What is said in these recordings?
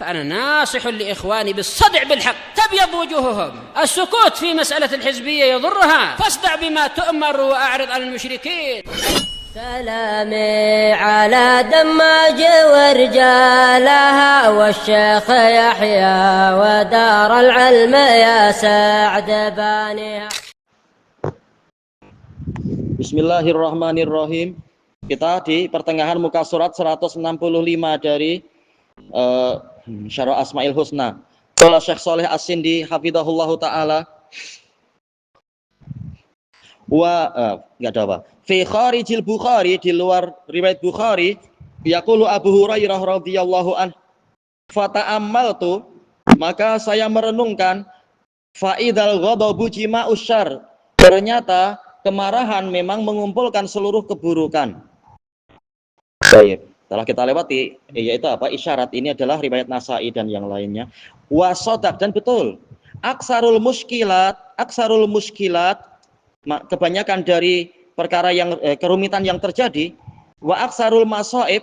فأنا ناصح لإخواني بالصدع بالحق تبيض وجوههم. السكوت في مسألة الحزبية يضرها، فاصدع بما تؤمر وأعرض عن المشركين. سلامي على دماج ورجالها والشيخ يحيى ودار العلم يا سعد بانيها. Bismillahirrahmanirrahim. Kita di pertengahan muka surat 165 dari Syarah Asmaul Husna. Qala Syekh Shalih As-Sindi hafizahullahu taala enggak ada apa. Fi kharijil Bukhari, di luar riwayat Bukhari, yaqulu Abu Hurairah radhiyallahu an, fata'ammaltu, maka saya merenungkan, fa'idal ghadabu jima'us syarr, ternyata kemarahan memang mengumpulkan seluruh keburukan. Baik, setelah kita lewati yaitu apa? Isyarat ini adalah riwayat Nasa'i dan yang lainnya. Wa shadaq, dan betul. Aksarul muskilat, kebanyakan dari perkara yang kerumitan yang terjadi. Wa aksarul masaib,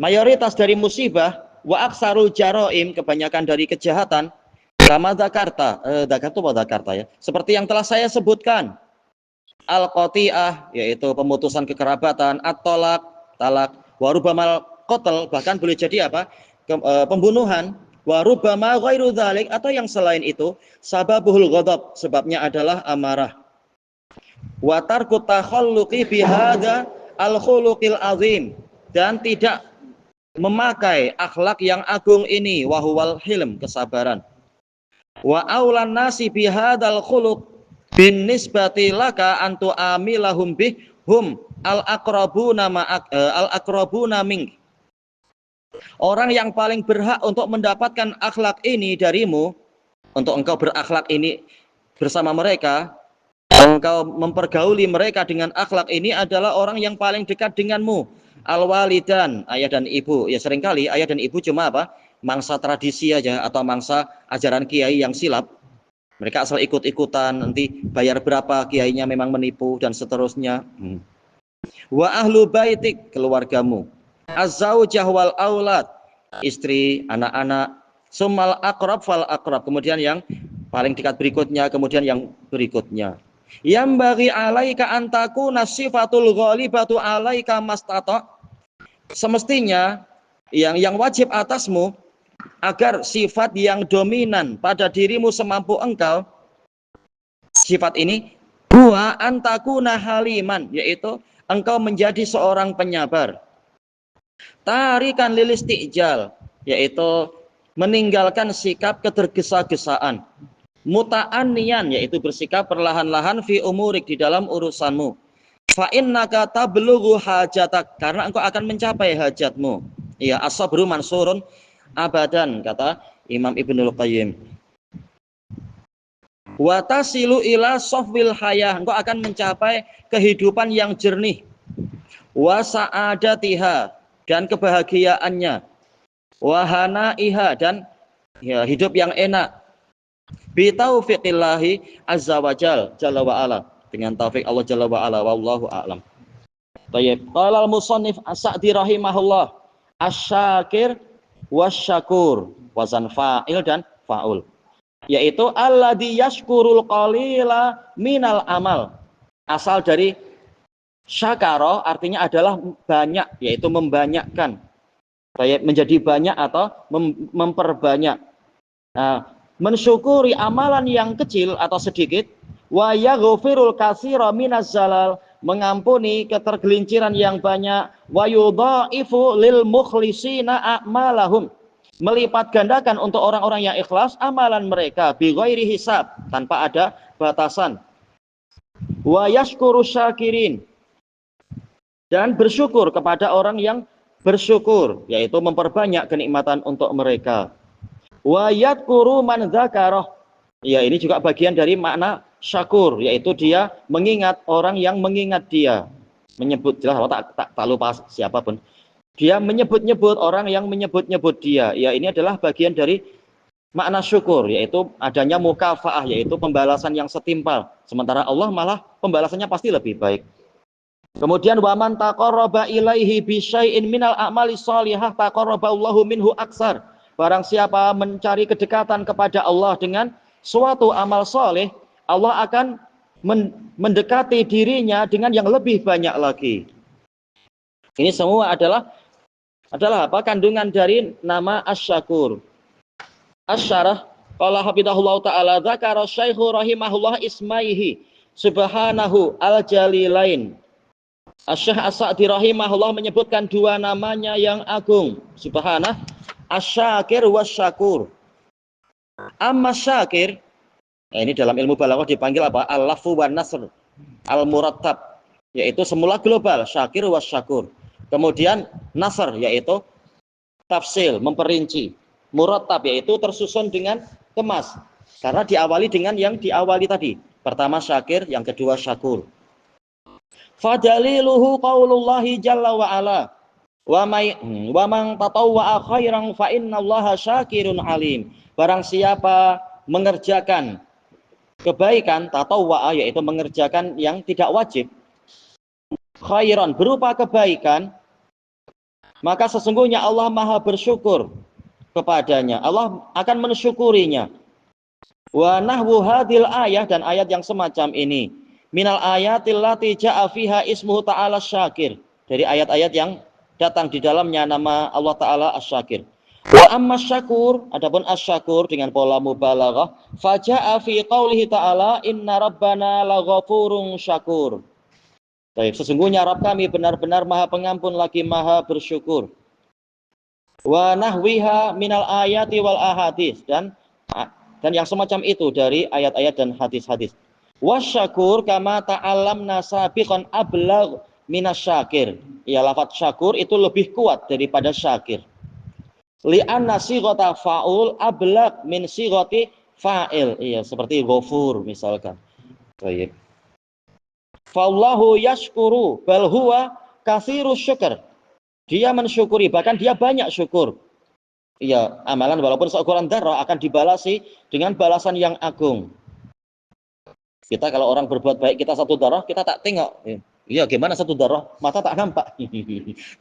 mayoritas dari musibah. Wa aksarul jaraim, kebanyakan dari kejahatan. Kama dzakarta, ya. Seperti yang telah saya sebutkan. Al-qati'ah, yaitu pemutusan kekerabatan, at-talaq, talak, warubamal qatl, bahkan boleh jadi apa? Pembunuhan, warubama ghairu dzalik, atau yang selain itu, sababul ghadab, sebabnya adalah amarah. Wa tarku takhalluqi bihadza al-khuluqil azim, dan tidak memakai akhlak yang agung ini, wahuwal hilm, kesabaran. Wa aulan nasi bihadzal khuluq bin nisbati laka antu amilahum bih hum al-aqrabuna mink. Orang yang paling berhak untuk mendapatkan akhlak ini darimu, untuk engkau berakhlak ini bersama mereka, engkau mempergauli mereka dengan akhlak ini adalah orang yang paling dekat denganmu. Al-walidan, ayah dan ibu. Ya seringkali ayah dan ibu cuma apa? Mangsa tradisi aja, atau mangsa ajaran kiai yang silap. Mereka asal ikut-ikutan, nanti bayar berapa, kiainya memang menipu, dan seterusnya. Wa ahlu baitik, keluargamu. Az-zaujah wal aulad, istri, anak-anak. Summal aqrab fal aqrab, kemudian yang paling dekat berikutnya, kemudian yang berikutnya. Yang bagi alaika antaku nasifatul ghalibatu alaika mastata. Semestinya yang wajib atasmu agar sifat yang dominan pada dirimu semampu engkau, sifat ini huwa antakuna haliman, yaitu engkau menjadi seorang penyabar. Tarikan lil istijal, yaitu meninggalkan sikap ketergesa-gesaan. Muta'anniyan, yaitu bersikap perlahan-lahan fi umurik, di dalam urusanmu. Fa innaka tablughu hajatak, karena engkau akan mencapai hajatmu. Ya, as-sabru mansurun abadan, kata Imam Ibnul Qayyim. Wa tasilu ila safwil hayah, engkau akan mencapai kehidupan yang jernih. Wa sa'adatiha, dan kebahagiaannya. Wa hanaiha, dan ya, hidup yang enak. Bi taufiqillahi azza wa jalla wa ala, dengan taufik Allah jalla wa ala, wallahu a'lam. Baik, qala al-musannif as-Sa'di rahimahullah, asy-syakir wasyakur, wazan fa'il dan fa'ul, yaitu alladzi yashkurul qalila minal amal. Asal dari syakara artinya adalah banyak, yaitu membanyakkan. Baik, menjadi banyak atau memperbanyak. Nah, mensyukuri amalan yang kecil atau sedikit, wa yaghfirul katsira minaz zalal, mengampuni ketergelinciran yang banyak, wa yudhaifu lil mukhlisina a'malahum, melipat gandakan untuk orang-orang yang ikhlas amalan mereka, bi ghairi hisab, tanpa ada batasan. Wa yashkuru syakirin, dan bersyukur kepada orang yang bersyukur, yaitu memperbanyak kenikmatan untuk mereka. Wa yadhkuru man dzakarah, ya ini juga bagian dari makna syakur, yaitu dia mengingat orang yang mengingat dia. Menyebut, jelas tak lupa siapapun. Dia menyebut-nyebut orang yang menyebut-nyebut dia. Ya ini adalah bagian dari makna syukur, yaitu adanya mukafaah, yaitu pembalasan yang setimpal. Sementara Allah malah pembalasannya pasti lebih baik. Kemudian wa man taqarraba ilaihi bi syai'in minal a'mali shalihah taqarraba Allahu minhu aksar. Barang siapa mencari kedekatan kepada Allah dengan suatu amal soleh, Allah akan mendekati dirinya dengan yang lebih banyak lagi. Ini semua adalah apa? Kandungan dari nama Asy-Syakur. Asyarah qala hafidhahullah taala dzakara syaikhu rahimahullah ismaihi subhanahu al-jalilain. Asy-Syaikh As-Sa'di rahimahullah menyebutkan dua namanya yang agung, subhanah, Asy-Syakir was-Syakur. Amma Syakir, ini dalam ilmu balaghah dipanggil apa? Al-lafzu wan nasr al-murattab, yaitu semula global, Syakir was-Syakur. Kemudian nasr yaitu tafsil, memperinci. Murattab yaitu tersusun dengan kemas. Karena diawali dengan yang diawali tadi. Pertama Syakir, yang kedua Syakur. Fadaliluhu qaulullahi jalla wa ala wa man tatawwa'a khairan fa innallaha syakirun alim. Barang siapa mengerjakan kebaikan, tatawwa'a yaitu mengerjakan yang tidak wajib, khairan berupa kebaikan, maka sesungguhnya Allah Maha bersyukur kepadanya. Allah akan mensyukurinya. Wa nahwu hadil ayah, dan ayat yang semacam ini, minal ayatil lati ja'a fiha ismuhu ta'ala syakir, dari ayat-ayat yang datang di dalamnya nama Allah Ta'ala Asy-Syakir. Wa amma syakur, adapun asy-syakur dengan pola mubalaghah, faja'a fi qaulihi ta'ala inna rabbana laghafurun syakur. Baik, sesungguhnya Rabb kami benar-benar Maha Pengampun lagi Maha bersyukur. Wa nahwiha minal ayati wal ahadits, dan yang semacam itu dari ayat-ayat dan hadis-hadis. Wasyakur kama ta'allamna sabiqan ablagh minasyakir. Ya, lafaz syakur itu lebih kuat daripada syakir. Li'anna sighata fa'ul ablagh min sighati fa'il. Iya, seperti ghafur misalkan. Baik. Fallahu yashkuru bal huwa katsirus syukur. Dia mensyukuri, bahkan dia banyak syukur. Iya, amalan walaupun seukuran dzarrah akan dibalasi dengan balasan yang agung. Kita kalau orang berbuat baik, kita satu darah, kita tak tengok. Iya, gimana satu darah? Mata tak nampak.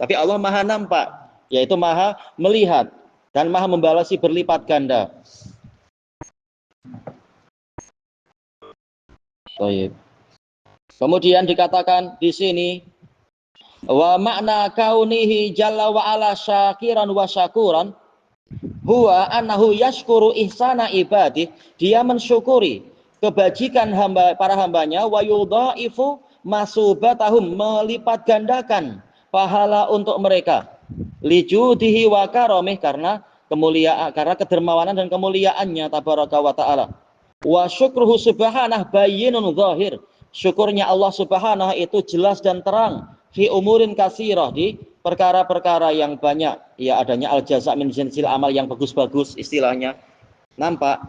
Tapi Allah Maha nampak, yaitu Maha melihat dan Maha membalasi berlipat ganda. Baik. Kemudian dikatakan di sini, wa makna kaunihi jalla wa ala syakiran wa syakuran huwa annahu yashkuru ihsana ibadih, dia mensyukuri kebajikan para hambanya, wa yudhaifu masubatahum, melipat gandakan pahala untuk mereka, lijudihi wa karamih, karena kemuliaan, karena kedermawanan dan kemuliaannya tabaraka wa taala. Wa syukruhu subhanah bayyinun zahir, syukurnya Allah subhanahu itu jelas dan terang, fi umurin katsirah, di perkara-perkara yang banyak. Ya, adanya al jaza min jinsil amal, yang bagus-bagus istilahnya. Nampak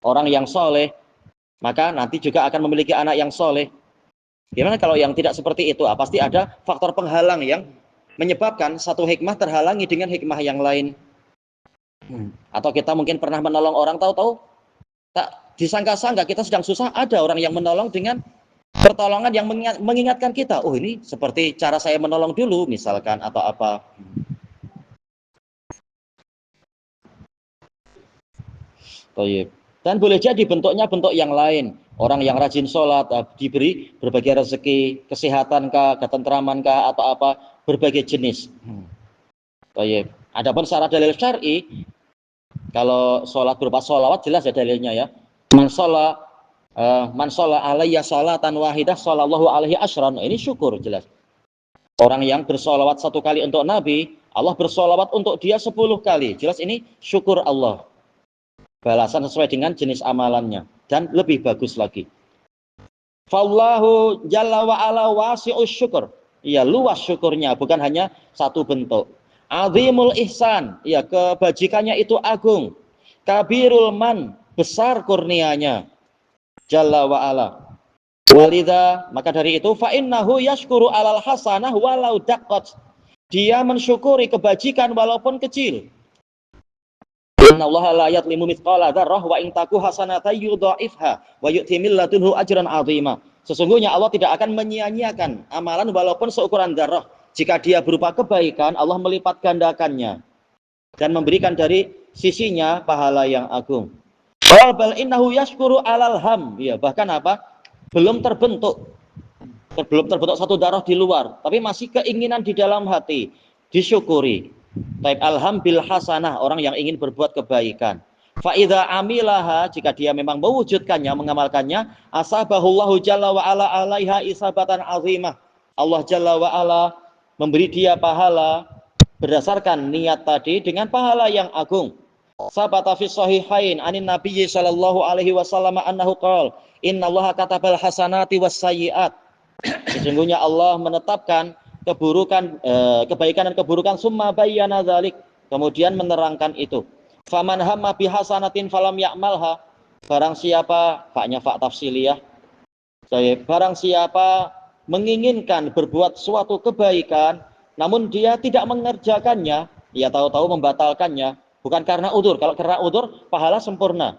orang yang soleh maka nanti juga akan memiliki anak yang soleh. Gimana kalau yang tidak seperti itu? Pasti ada faktor penghalang yang menyebabkan satu hikmah terhalangi dengan hikmah yang lain. Atau kita mungkin pernah menolong orang, tahu-tahu tak disangka-sangka kita sedang susah, ada orang yang menolong dengan pertolongan yang mengingatkan kita, oh ini seperti cara saya menolong dulu misalkan, atau apa. Baik. Dan boleh jadi bentuknya bentuk yang lain. Orang yang rajin sholat, diberi berbagai rezeki, kesehatan kah, ketentraman kah, atau apa, berbagai jenis. Baik. Adapun secara dalil syar'i, kalau sholat berupa sholawat jelas ya dalilnya ya. Man sholat alayya sholatan wahidah sholallahu alaihi asyran. Ini syukur jelas. Orang yang bersolawat satu kali untuk Nabi, Allah bersolawat untuk dia 10 kali. Jelas ini syukur Allah. Balasan sesuai dengan jenis amalannya, dan lebih bagus lagi. Fallahu jalla wa ala wasi'us syukur. Iya, luas syukurnya, bukan hanya satu bentuk. Azimul ihsan, ya, kebajikannya itu agung. Kabirul man, besar kurnianya. Jalla wa ala. Walidha, maka dari itu fa innahu yashkuru alal hasanah walau daqqat. Dia mensyukuri kebajikan walaupun kecil. Innallaha la yadlimu mithqala dzarrah wa in taku hasanatan yudha'ifha wa yu'ti min ladunhu ajran 'azima. Sesungguhnya Allah tidak akan menyia-nyiakan amalan walaupun seukuran dzarrah. Jika dia berupa kebaikan, Allah melipat gandakannya. dan memberikan dari sisinya pahala yang agung. Bal innahu yashkuru alal ham. Ya, bahkan apa? Belum terbentuk satu darah di luar, tapi masih keinginan di dalam hati, disyukuri. Taib alham bil hasanah, orang yang ingin berbuat kebaikan. Fa idza amilaha, jika dia memang mewujudkannya, mengamalkannya, asabahullahu jalla wa ala alaiha isabatan azimah. Allah jalla wa ala memberi dia pahala berdasarkan niat tadi dengan pahala yang agung. Sabata fi sahihain anin nabiyyi sallallahu alaihi wasallam annahu qala innallaha katabal hasanati was sayyiat. Sesungguhnya Allah menetapkan kebaikan dan keburukan, summa bayyana dzalik, kemudian menerangkan itu. Faman hamma bihasanatin falam ya'malha, barang siapa, faknya fak tafsiliyah, barang siapa menginginkan berbuat suatu kebaikan namun dia tidak mengerjakannya, ia tahu-tahu membatalkannya, bukan karena udzur. Kalau karena udzur pahala sempurna,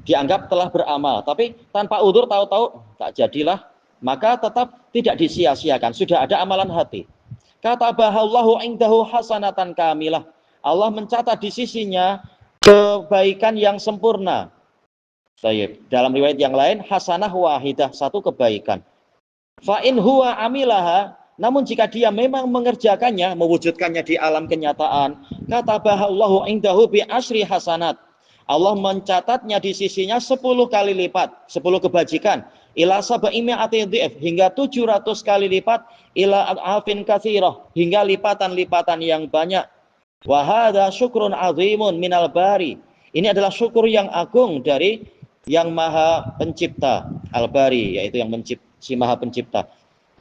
dianggap telah beramal, tapi tanpa udzur tahu-tahu tak jadilah, maka tetap tidak disia-siakan, sudah ada amalan hati. Katabahallahu indahu hasanatan kamilah, Allah mencatat di sisinya kebaikan yang sempurna. Dalam riwayat yang lain, hasanah wahidah, satu kebaikan. Fa in huwa amilaha, namun jika dia memang mengerjakannya, mewujudkannya di alam kenyataan, katabahallahu indahu bi asyri hasanat, Allah mencatatnya di sisinya 10 kali lipat, 10 kebajikan, ila sab'i mi'ati dhif, hingga 700 kali lipat, ila afin katsirah, hingga lipatan-lipatan yang banyak. Wa hadza syukrun azimun minal bari. Ini adalah syukur yang agung dari yang Maha Pencipta, Al-Bari, yaitu yang si Maha Pencipta.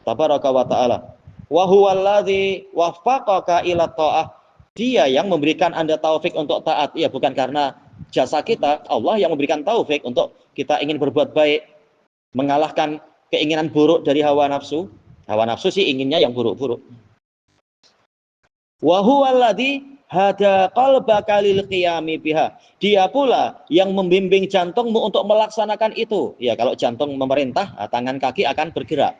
Tabaraka wa ta'ala. Wa huwallazi waffaqaka ila ta'ah. Dia yang memberikan Anda taufik untuk taat. Ya, bukan karena jasa kita, Allah yang memberikan taufik untuk kita ingin berbuat baik, mengalahkan keinginan buruk dari hawa nafsu. Hawa nafsu sih inginnya yang buruk-buruk. Wa huwallazi hada qalbaka lil qiyami biha. Dia pula yang membimbing jantungmu untuk melaksanakan itu. Ya, kalau jantung memerintah, tangan kaki akan bergerak.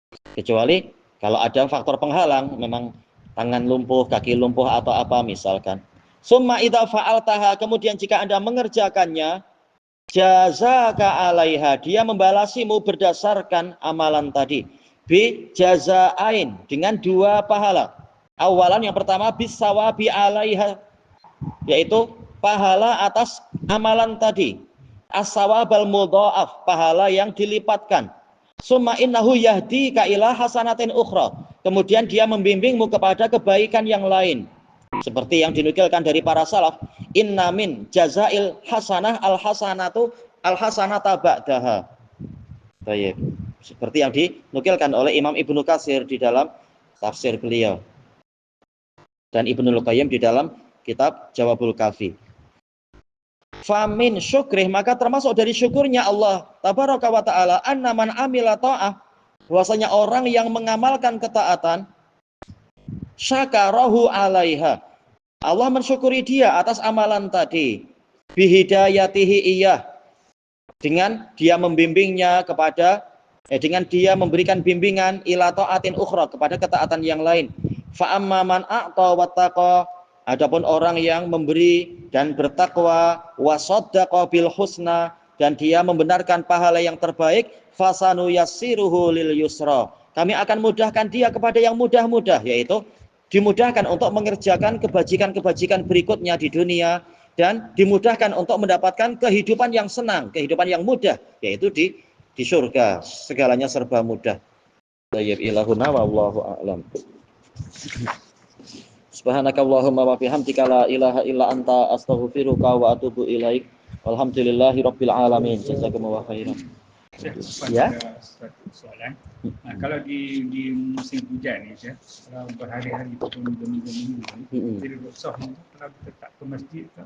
Kecuali kalau ada faktor penghalang, memang tangan lumpuh, kaki lumpuh atau apa misalkan. Summa idza fa'altaha, kemudian jika Anda mengerjakannya, jazaka alaiha, dia membalasimu berdasarkan amalan tadi. Bi jazaain, dengan 2 pahala. Awalan yang pertama bisawabi alaiha, yaitu pahala atas amalan tadi. As-sawabal mudha'af, pahala yang dilipatkan. Summa innahu yahdika ila hasanatin ukhra, kemudian dia membimbingmu kepada kebaikan yang lain. Seperti yang dinukilkan dari para salaf, inna min jazail hasanah al-hasanatu al-hasanata ba'daha. Baik. Seperti yang dinukilkan oleh Imam Ibnu Katsir di dalam tafsir beliau, dan Ibnul Qayyim di dalam kitab Jawabul Kafi. Famin syukrih, maka termasuk dari syukurnya Allah tabaraka wa ta'ala, anna man amila ta'ah, bahwasanya orang yang mengamalkan ketaatan, syakarahu alaiha, Allah mensyukuri dia atas amalan tadi, bihidayatihi iyah, dengan dia membimbingnya kepada dengan dia memberikan bimbingan ila ta'atin ukhra, kepada ketaatan yang lain. Fa amma man a'ta wattaqa, adapun orang yang memberi dan bertakwa, wasaddaqa bil husna, dan dia membenarkan pahala yang terbaik, fasanu yassiruhu lil yusra, kami akan mudahkan dia kepada yang mudah-mudah, yaitu dimudahkan untuk mengerjakan kebajikan-kebajikan berikutnya di dunia, dan dimudahkan untuk mendapatkan kehidupan yang senang, kehidupan yang mudah, yaitu di surga, segalanya serba mudah. Tayyib ilahuna wallahu a'lam. Subhanakallahumma wa bihamdika la ilaha illa anta astaghfiruka wa atubu ilaik. Walhamdulillahi rabbil alamin. Jazakumullahu khairan. Ya. Soalan. Nah, kalau di musim hujan ni, kalau berhari-hari ataupun berminggu-minggu, jadi sah itu kalau kita tak ke masjid ke